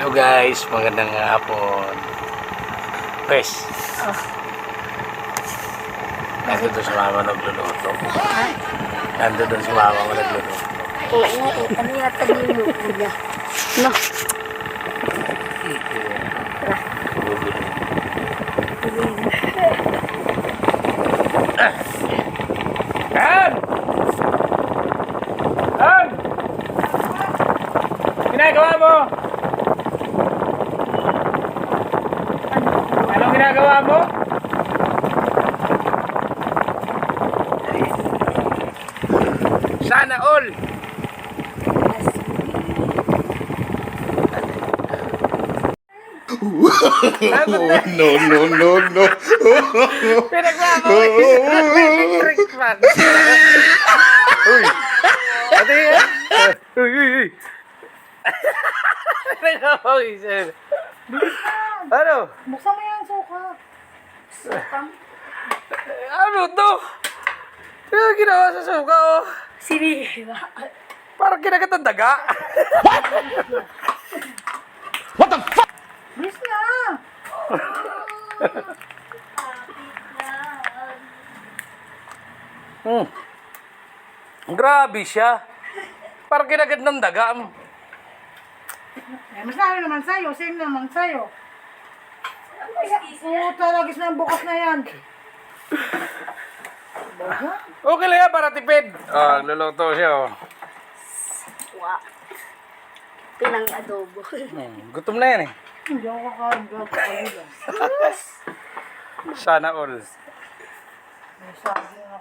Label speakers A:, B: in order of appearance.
A: Hello guys, magandang hapon. Pwes. Nandun doon sa mama nagluluto. Nandun doon sa mama mo nagluluto.
B: Oo nga eh, kanina tagliluto niya. No.
A: Han! Han! Ginagawa mo? Anong ginagawa mo? Sana all!
C: No.
A: Pinagawa mo! Electric fan! Uy! Ate yan! Uy! Pinagawa mo isa. Ano?
B: Buksan mo yung suka. Suka?
A: Ano to? Ano ginawa sa suka oh?
B: Siniba.
A: Parang kinagat ng daga.
B: Bilis na!
A: Grabe siya. Parang kinagat ng daga.
B: Eh, mas lalo naman sa'yo. Same naman sa'yo. Oo, talagis na ang bukas na yan.
A: Okay lang yan para tipid. Luluto siya oh.
B: Wow. Pinang adobo.
A: Gutom na yan eh.
B: Hindi ako kakain.
A: Sana all.
B: May sabi nga.